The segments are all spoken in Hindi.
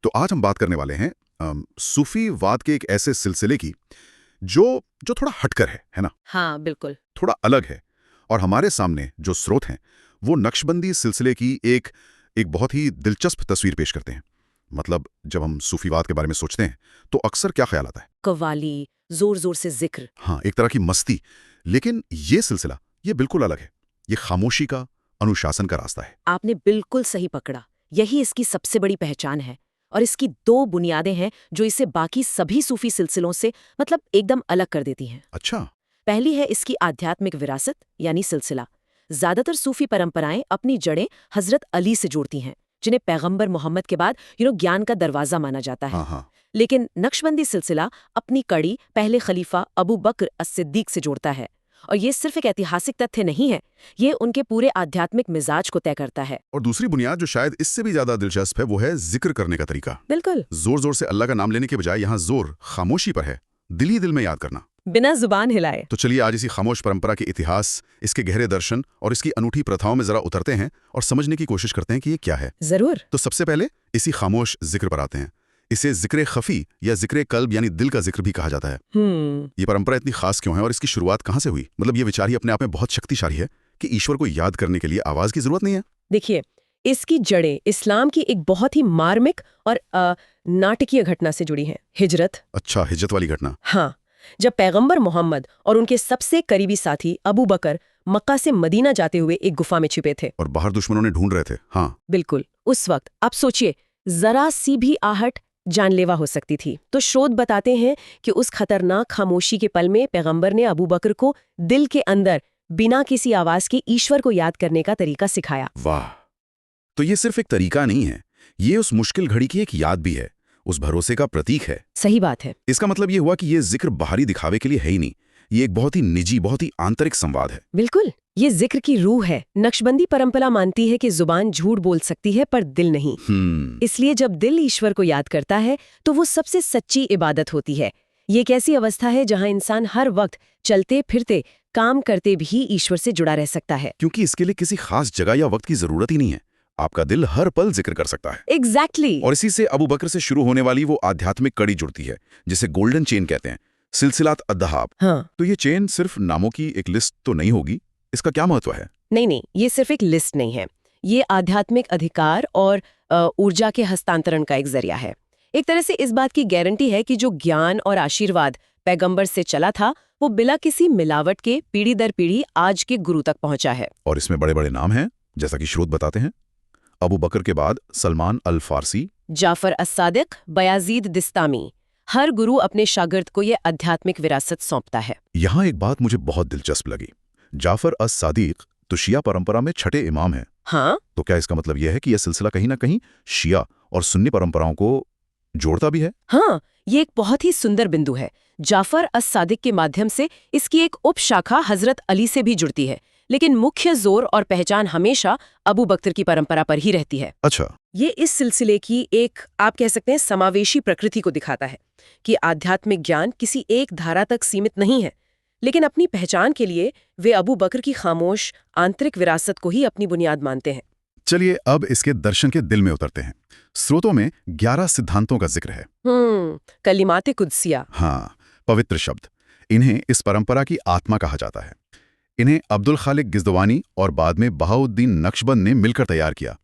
तो आज हम बात करने वाले हैं सूफी वाद के एक ऐसे सिलसिले की जो जो थोड़ा हटकर है ना? हाँ, बिल्कुल। थोड़ा अलग है। और हमारे सामने जो स्रोत हैं वो नक्शबंदी सिलसिले की एक एक बहुत ही दिलचस्प तस्वीर पेश करते हैं। मतलब जब हम सूफीवाद के बारे में सोचते हैं तो अक्सर क्या ख्याल आता है? कव्वाली, जोर जोर से जिक्र। हाँ, एक तरह की मस्ती। लेकिन ये सिलसिला ये बिल्कुल अलग है। ये खामोशी का, अनुशासन का रास्ता है। आपने बिल्कुल सही पकड़ा। यही इसकी सबसे बड़ी पहचान है। और इसकी दो बुनियादें हैं जो इसे बाकी सभी सूफी सिलसिलों से मतलब एकदम अलग कर देती हैं। अच्छा। पहली है इसकी आध्यात्मिक विरासत यानी सिलसिला। ज्यादातर सूफी परंपराएं अपनी जड़ें हजरत अली से जोड़ती हैं, जिन्हें पैगंबर मोहम्मद के बाद ज्ञान का दरवाजा माना जाता है। हाँ हाँ। लेकिन नक्शबंदी सिलसिला अपनी कड़ी पहले खलीफा अबू बकर अस-सिद्दीक से जोड़ता है। और ये सिर्फ एक ऐतिहासिक तथ्य नहीं है, ये उनके पूरे आध्यात्मिक मिजाज को तय करता है। और दूसरी बुनियाद जो शायद इससे भी ज्यादा दिलचस्प है वो है जिक्र करने का तरीका। बिल्कुल। जोर जोर से अल्लाह का नाम लेने के बजाय यहाँ जोर खामोशी पर है, दिल ही दिल में याद करना। बिना जुबान हिलाए। तो चलिए आज इसी खामोश परंपरा के इतिहास, इसके गहरे दर्शन और इसकी अनूठी प्रथाओं में जरा उतरते हैं और समझने की कोशिश करते हैं कि ये क्या है। जरूर। तो सबसे पहले इसी खामोश जिक्र पर आते हैं। इसे जिक्र खफी या जिक्र कल्ब यानी दिल का जिक्र भी कहा जाता है। ये परंपरा इतनी खास क्यों है और इसकी शुरुआत कहाँ से हुई? मतलब ये विचार ही अपने आप में बहुत शक्तिशाली है कि ईश्वर को याद करने के लिए आवाज की जरूरत नहीं है। देखिए, इसकी जड़ें इस्लाम की एक बहुत ही मार्मिक और नाटकीय घटना से जुड़ी हैं, हिजरत। अच्छा, हिजरत वाली घटना। हाँ, जब पैगंबर मोहम्मद और उनके सबसे करीबी साथी अबू बकर मक्का से मदीना जाते हुए एक गुफा में छिपे थे और बाहर दुश्मनों ने ढूंढ रहे थे। हाँ बिल्कुल। उस वक्त आप सोचिए, जरा सी भी आहट जानलेवा हो सकती थी। तो स्रोत बताते हैं कि उस खतरनाक खामोशी के पल में पैगंबर ने अबू बकर को दिल के अंदर बिना किसी आवाज के ईश्वर को याद करने का तरीका सिखाया। वाह! तो ये सिर्फ एक तरीका नहीं है, ये उस मुश्किल घड़ी की एक याद भी है, उस भरोसे का प्रतीक है। सही बात है। इसका मतलब ये हुआ कि ये जिक्र बाहरी दिखावे के लिए है ही नहीं, ये एक बहुत ही निजी, बहुत ही आंतरिक संवाद है। बिल्कुल, ये जिक्र की रूह है। नक्शबंदी परंपरा मानती है कि जुबान झूठ बोल सकती है पर दिल नहीं। इसलिए जब दिल ईश्वर को याद करता है तो वो सबसे सच्ची इबादत होती है। ये एक ऐसी अवस्था है जहां इंसान हर वक्त चलते फिरते काम करते भी ईश्वर से जुड़ा रह सकता है। क्योंकि इसके लिए किसी खास जगह या वक्त की जरूरत ही नहीं है, आपका दिल हर पल जिक्र कर सकता है। एग्जैक्टली। और इसी से अबू बकर से शुरू होने वाली वो आध्यात्मिक कड़ी जुड़ती है, जिसे गोल्डन चेन कहते हैं, सिलसिलात अद्दहाब। हाँ। तो ये चेन सिर्फ नामों की एक लिस्ट तो नहीं होगी, इसका क्या महत्व है? नहीं, ये सिर्फ एक लिस्ट नहीं है। ये आध्यात्मिक अधिकार और ऊर्जा के हस्तांतरण का एक जरिया है। एक तरह से इस बात की गारंटी है कि जो ज्ञान और आशीर्वाद पैगंबर से चला था वो बिना किसी मिलावट के पीढ़ी दर पीढ़ी आज के गुरु तक पहुंचा है। और इसमें बड़े बड़े नाम हैं, जैसा कि स्रोत बताते हैं। अबू बकर के बाद सलमान अल फारसी, जाफर अस-सादिक, बयाजीद दिस्तामी। हर गुरु अपने शागिर्द को ये आध्यात्मिक विरासत सौंपता है। यहाँ एक बात मुझे बहुत दिलचस्प लगी। जाफर अस-सादिक तो शिया परंपरा में छठे इमाम हैं। हाँ। तो क्या इसका मतलब यह है कि यह सिलसिला कहीं ना कहीं शिया और सुन्नी परंपराओं को जोड़ता भी है? हाँ, ये एक बहुत ही सुंदर बिंदु है। जाफर अस-सादिक के माध्यम से इसकी एक उपशाखा हजरत अली से भी जुड़ती है, लेकिन मुख्य जोर और पहचान हमेशा अबू बकर की परंपरा पर ही रहती है। अच्छा। ये इस सिलसिले की एक, आप कह सकते हैं, समावेशी प्रकृति को दिखाता है कि आध्यात्मिक ज्ञान किसी एक धारा तक सीमित नहीं है, लेकिन अपनी पहचान के लिए वे अबू बकर की खामोश आंतरिक विरासत को ही अपनी बुनियाद मानते हैं। चलिए अब इसके दर्शन के दिल में उतरते हैं। स्रोतों में 11 सिद्धांतों का जिक्र है। कलिमाते कुदसिया। हाँ, पवित्र शब्द। इन्हें इस परंपरा की आत्मा कहा जाता है। इन्हें अब्दुल खालिक गिज़दवानी और बाद में बहाउद्दीन नक्शबंद ने मिलकर तैयार किया।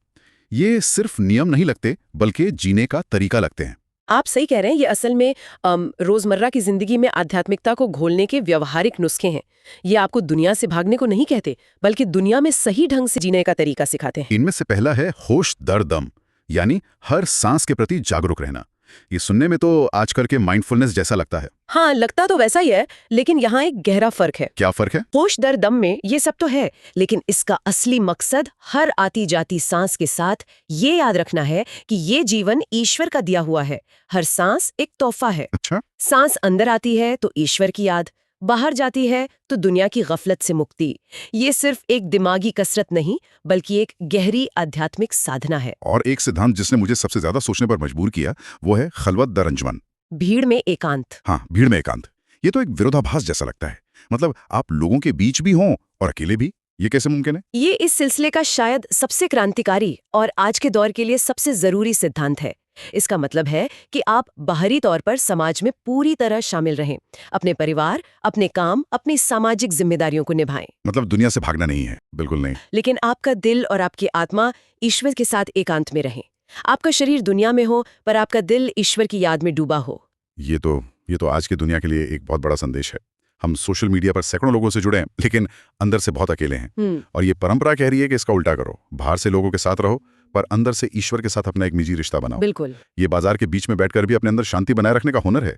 ये सिर्फ नियम नहीं लगते, बल्कि जीने का तरीका लगते हैं। आप सही कह रहे हैं, ये असल में रोजमर्रा की जिंदगी में आध्यात्मिकता को घोलने के व्यवहारिक नुस्खे हैं। ये आपको दुनिया से भागने को नहीं कहते, बल्कि दुनिया में सही ढंग से जीने का तरीका सिखाते हैं। इनमें से पहला है होश दर दम, यानी हर सांस के प्रति जागरूक रहना। ये सुनने में तो आजकल के माइंडफुलनेस जैसा लगता है। हाँ, लगता तो वैसा ही है, लेकिन यहाँ एक गहरा फर्क है। क्या फर्क है? होश दर दम में ये सब तो है, लेकिन इसका असली मकसद हर आती जाती सांस के साथ ये याद रखना है कि ये जीवन ईश्वर का दिया हुआ है। हर सांस एक तोहफा है। अच्छा। सांस अंदर आती है तो ईश्वर की याद, बाहर जाती है तो दुनिया की गफलत से मुक्ति। ये सिर्फ एक दिमागी कसरत नहीं, बल्कि एक गहरी आध्यात्मिक साधना है। और एक सिद्धांत जिसने मुझे सबसे ज्यादा सोचने पर मजबूर किया वो है खलवत दर अंजुमन, भीड़ में एकांत। हाँ, भीड़ में एकांत। ये तो एक विरोधाभास जैसा लगता है। मतलब आप लोगों के बीच भी हों और अकेले भी, ये कैसे मुमकिन है? ये इस सिलसिले का शायद सबसे क्रांतिकारी और आज के दौर के लिए सबसे जरूरी सिद्धांत है। इसका मतलब है कि आप बाहरी तौर पर समाज में पूरी तरह शामिल रहें, अपने परिवार, अपने काम, अपनी सामाजिक जिम्मेदारियों को निभाएं। मतलब दुनिया से भागना नहीं है, बिल्कुल नहीं। लेकिन आपका दिल और आपकी आत्मा ईश्वर के साथ एकांत में रहें। आपका शरीर दुनिया में हो पर आपका दिल ईश्वर की याद में डूबा हो। ये तो आज की दुनिया के लिए एक बहुत बड़ा संदेश है। हम सोशल मीडिया पर सैकड़ों लोगों से जुड़े हैं, लेकिन अंदर से बहुत अकेले हैं। और ये परंपरा कह रही है कि इसका उल्टा करो, बाहर से लोगों के साथ रहो पर अंदर से ईश्वर के साथ अपना एक निजी रिश्ता बनाओ। बिल्कुल। ये बाजार के बीच में बैठकर भी अपने अंदर शांति बनाए रखने का हुनर है।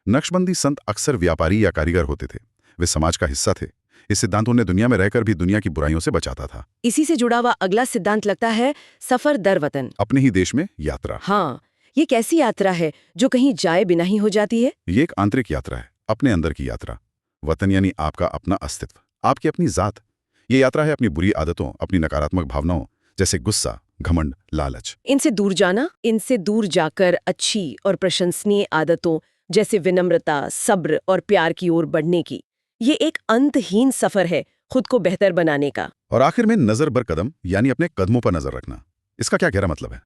नक्शबंदी संत अक्सर व्यापारी या कारीगर होते थे, वे समाज का हिस्सा थे। इस सिद्धांत उन्हें दुनिया में रहकर भी दुनिया की बुराइयों से बचाता था। इसी से जुड़ा हुआ अगला सिद्धांत लगता है सफर दर वतन, अपने ही देश में यात्रा। हाँ, ये कैसी यात्रा है जो कहीं जाए बिना ही हो जाती है? ये एक आंतरिक यात्रा है, अपने अंदर की यात्रा। वतन यानी आपका अपना अस्तित्व, आपकी अपनी जात। ये यात्रा है अपनी बुरी आदतों, अपनी नकारात्मक भावनाओं जैसे गुस्सा, घमंड, लालच, इनसे दूर जाना, इनसे दूर जाकर अच्छी और प्रशंसनीय आदतों जैसे विनम्रता, सब्र और प्यार की ओर बढ़ने की। ये एक अंतहीन सफर है खुद को बेहतर बनाने का। और आखिर में नजर बर कदम यानी अपने कदमों पर नजर रखना। इसका क्या गहरा मतलब है?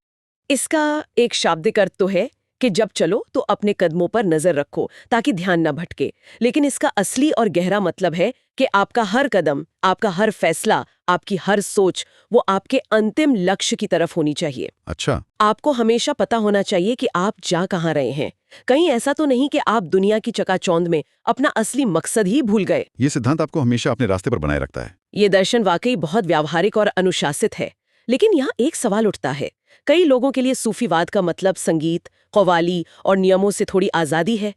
इसका एक शाब्दिक अर्थ तो है कि जब चलो तो अपने कदमों पर नजर रखो ताकि ध्यान न भटके, लेकिन इसका असली और गहरा मतलब है कि आपका हर कदम, आपका हर फैसला, आपकी हर सोच वो आपके अंतिम लक्ष्य की तरफ होनी चाहिए। अच्छा। आपको हमेशा पता होना चाहिए कि आप जा कहाँ रहे हैं। कहीं ऐसा तो नहीं कि आप दुनिया की चकाचौंध में अपना असली मकसद ही भूल गए। ये सिद्धांत आपको हमेशा अपने रास्ते पर बनाए रखता है। ये दर्शन वाकई बहुत व्यावहारिक और अनुशासित है, लेकिन यहाँ एक सवाल उठता है। कई लोगों के लिए सूफीवाद का मतलब संगीत, कव्वाली और नियमों से थोड़ी आज़ादी है,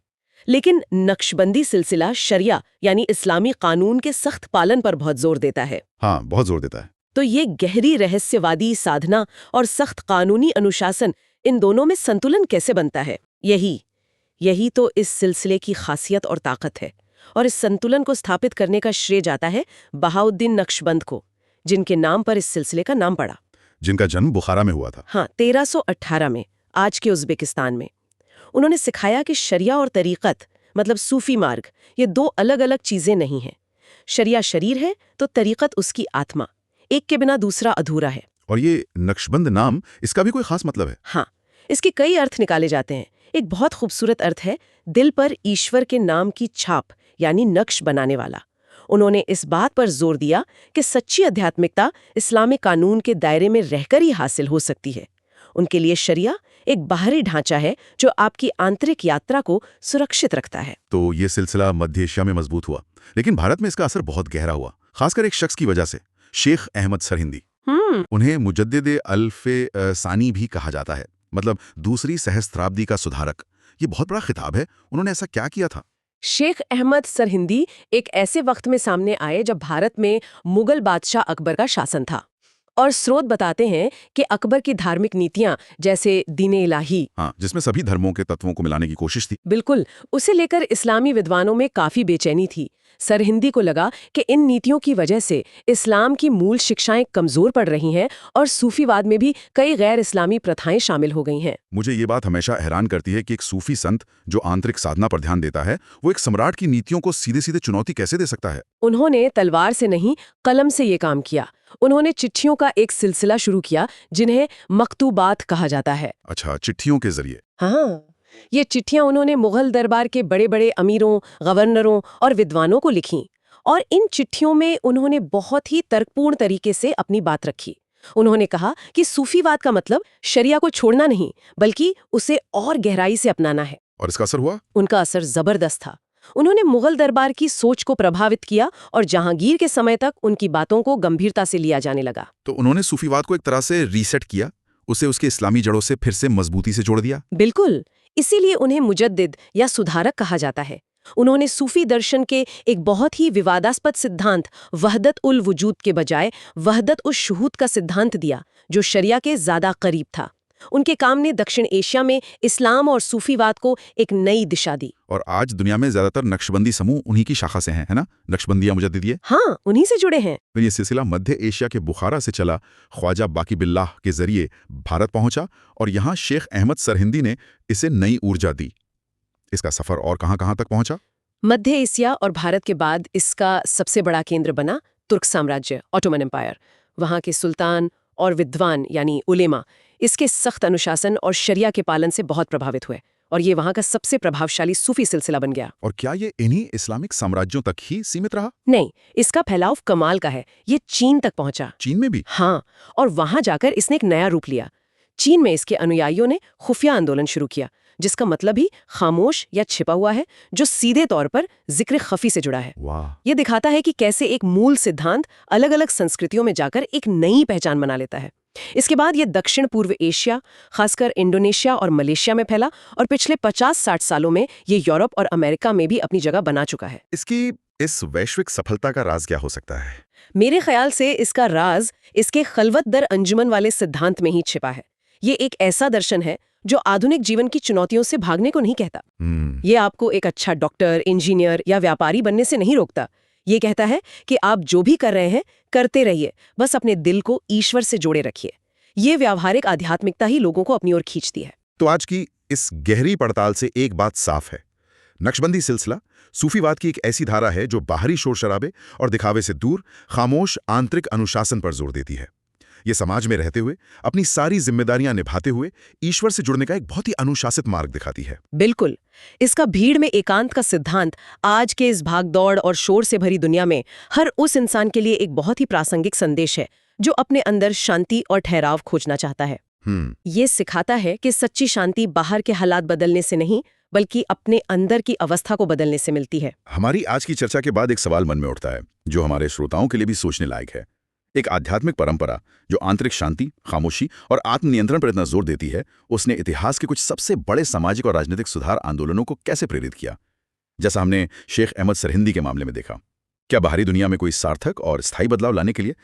लेकिन नक्शबंदी सिलसिला शरिया यानी इस्लामी कानून के सख्त पालन पर बहुत जोर देता है। हाँ, बहुत जोर देता है। तो ये गहरी रहस्यवादी साधना और सख्त कानूनी अनुशासन, इन दोनों में संतुलन कैसे बनता है? यही तो इस सिलसिले की खासियत और ताकत है। और इस संतुलन को स्थापित करने का श्रेय जाता है बहाउद्दीन नक्शबंद को, जिनके नाम पर इस सिलसिले का नाम पड़ा। जिनका जन्म बुखारा में हुआ था। हाँ, 1318 में, आज के उज़्बेकिस्तान में। उन्होंने सिखाया कि शरिया और तरीक़त मतलब सूफी मार्ग, ये दो अलग अलग चीजें नहीं हैं। शरिया शरीर है तो तरीक़त उसकी आत्मा, एक के बिना दूसरा अधूरा है। और ये नक्शबंद नाम, इसका भी कोई खास मतलब है? हाँ, इसके कई अर्थ निकाले जाते हैं। एक बहुत खूबसूरत अर्थ है दिल पर ईश्वर के नाम की छाप यानी नक्श बनाने वाला। उन्होंने इस बात पर जोर दिया कि सच्ची आध्यात्मिकता इस्लामी कानून के दायरे में रहकर ही हासिल हो सकती है। उनके लिए शरिया एक बाहरी ढांचा है जो आपकी आंतरिक यात्रा को सुरक्षित रखता है। तो ये सिलसिला मध्य एशिया में मजबूत हुआ, लेकिन भारत में इसका असर बहुत गहरा हुआ, खासकर एक शख्स की वजह से, शेख अहमद सरहिंदी। उन्हें मुजद्दिद अल्फ़े सानी भी कहा जाता है, मतलब दूसरी सहस्त्राब्दी का सुधारक। ये बहुत बड़ा खिताब है। उन्होंने ऐसा क्या किया था? शेख अहमद सरहिंदी एक ऐसे वक्त में सामने आए जब भारत में मुगल बादशाह अकबर का शासन था, और स्रोत बताते हैं कि अकबर की धार्मिक नीतियां जैसे दीन-ए इलाही, हाँ, जिसमें सभी धर्मों के तत्वों को मिलाने की कोशिश थी, बिल्कुल, उसे लेकर इस्लामी विद्वानों में काफी बेचैनी थी। सरहिंदी को लगा कि इन नीतियों की वजह से इस्लाम की मूल शिक्षाएं कमजोर पड़ रही हैं और सूफीवाद में भी कई गैर इस्लामी प्रथाएं शामिल हो गई हैं। मुझे ये बात हमेशा हैरान करती है कि एक सूफी संत जो आंतरिक साधना पर ध्यान देता है, वो एक सम्राट की नीतियों को सीधे सीधे चुनौती कैसे दे सकता है? उन्होंने तलवार से नहीं, कलम से ये काम किया। उन्होंने चिट्ठियों का एक सिलसिला शुरू किया जिन्हें मकतूबात कहा जाता है। अच्छा, चिट्ठियों के जरिए। हाँ, ये चिट्ठियां उन्होंने मुगल दरबार के बड़े बड़े अमीरों, गवर्नरों और विद्वानों को लिखीं, और इन चिट्ठियों में उन्होंने बहुत ही तर्कपूर्ण तरीके से अपनी बात रखी। उन्होंने कहा कि सूफीवाद का मतलब शरिया को छोड़ना नहीं, बल्कि उसे और गहराई से अपनाना है। और इसका असर हुआ? उनका असर जबरदस्त था। उन्होंने मुगल दरबार की सोच को प्रभावित किया और जहांगीर के समय तक उनकी बातों को गंभीरता से लिया जाने लगा। तो उन्होंने सूफीवाद को एक तरह से रीसेट किया, उसे उसके इस्लामी जड़ों से फिर से मजबूती से जोड़ दिया। बिल्कुल, इसीलिए उन्हें मुजद्दिद या सुधारक कहा जाता है। उन्होंने सूफी दर्शन के एक बहुत ही विवादास्पद सिद्धांत वहदत उल वजूद के बजाय वहदत उस शुहूद का सिद्धांत दिया, जो शरिया के ज्यादा करीब था। उनके काम ने दक्षिण एशिया में इस्लाम और सूफीवाद को एक नई दिशा दी। और आज दुनिया में ज्यादातर नक्शबंदी समूह उन्हीं की शाखा से हैं, है ना? नक्शबंदिया मुजद्दिदिये। हाँ, उन्हीं से जुड़े हैं। तो ये सिलसिला मध्य एशिया के बुखारा से चला, ख्वाजा बाकी बिल्लाह के जरिए भारत पहुंचा, और यहाँ शेख अहमद सरहिंदी ने इसे नई ऊर्जा दी। इसका सफर और कहां तक पहुंचा? मध्य एशिया और भारत के बाद इसका सबसे बड़ा केंद्र बना तुर्क साम्राज्य, ऑटोमन एम्पायर। वहाँ के सुल्तान और विद्वान यानी उलेमा इसके सख्त अनुशासन और शरिया के पालन से बहुत प्रभावित हुए और ये वहां का सबसे प्रभावशाली सूफी सिलसिला बन गया। और क्या ये इन्हीं इस्लामिक साम्राज्यों तक ही सीमित रहा? नहीं, इसका फैलाव कमाल का है। ये चीन तक पहुंचा। चीन में भी? हाँ, और वहां जाकर इसने एक नया रूप लिया। चीन में इसके अनुयायियों ने खुफिया आंदोलन शुरू किया, जिसका मतलब ही खामोश या छिपा हुआ है, जो सीधे तौर पर जिक्र खफी से जुड़ा है। वाह! ये दिखाता है कि कैसे एक मूल सिद्धांत अलग अलग संस्कृतियों में जाकर एक नई पहचान बना लेता है। इसके बाद ये दक्षिण पूर्व एशिया, खासकर इंडोनेशिया और मलेशिया में फैला और पिछले 50-60 सालों में ये यूरोप और अमेरिका में भी अपनी जगह बना चुका है। इसकी इस वैश्विक सफलता का राज क्या हो सकता है? मेरे ख्याल से इसका राज इसके खलवत दर अंजुमन वाले सिद्धांत में ही छिपा है। ये एक ऐसा दर्शन है जो आधुनिक जीवन की चुनौतियों से भागने को नहीं कहता। ये आपको एक अच्छा डॉक्टर, इंजीनियर या व्यापारी बनने से नहीं रोकता। ये कहता है कि आप जो भी कर रहे हैं करते रहिए, बस अपने दिल को ईश्वर से जोड़े रखिए। ये व्यावहारिक आध्यात्मिकता ही लोगों को अपनी ओर खींचती है। तो आज की इस गहरी पड़ताल से एक बात साफ है, नक्शबंदी सिलसिला सूफीवाद की एक ऐसी धारा है जो बाहरी शोर शराबे और दिखावे से दूर खामोश आंतरिक अनुशासन पर जोर देती है। ये समाज में रहते हुए अपनी सारी जिम्मेदारियां निभाते हुए ईश्वर से जुड़ने का एक बहुत ही अनुशासित मार्ग दिखाती है। बिल्कुल, इसका भीड़ में एकांत का सिद्धांत आज के इस भागदौड़ और शोर से भरी दुनिया में हर उस इंसान के लिए एक बहुत ही प्रासंगिक संदेश है जो अपने अंदर शांति और ठहराव खोजना चाहता है। ये सिखाता है कि सच्ची शांति बाहर के हालात बदलने से नहीं, बल्कि अपने अंदर की अवस्था को बदलने से मिलती है। हमारी आज की चर्चा के बाद एक सवाल मन में उठता है जो हमारे श्रोताओं के लिए भी सोचने लायक है। एक आध्यात्मिक परंपरा जो आंतरिक शांति, खामोशी और आत्मनियंत्रण पर इतना जोर देती है, उसने इतिहास के कुछ सबसे बड़े सामाजिक और राजनीतिक सुधार आंदोलनों को कैसे प्रेरित किया, जैसा हमने शेख अहमद सरहिंदी के मामले में देखा? क्या बाहरी दुनिया में कोई सार्थक और स्थायी बदलाव लाने के लिए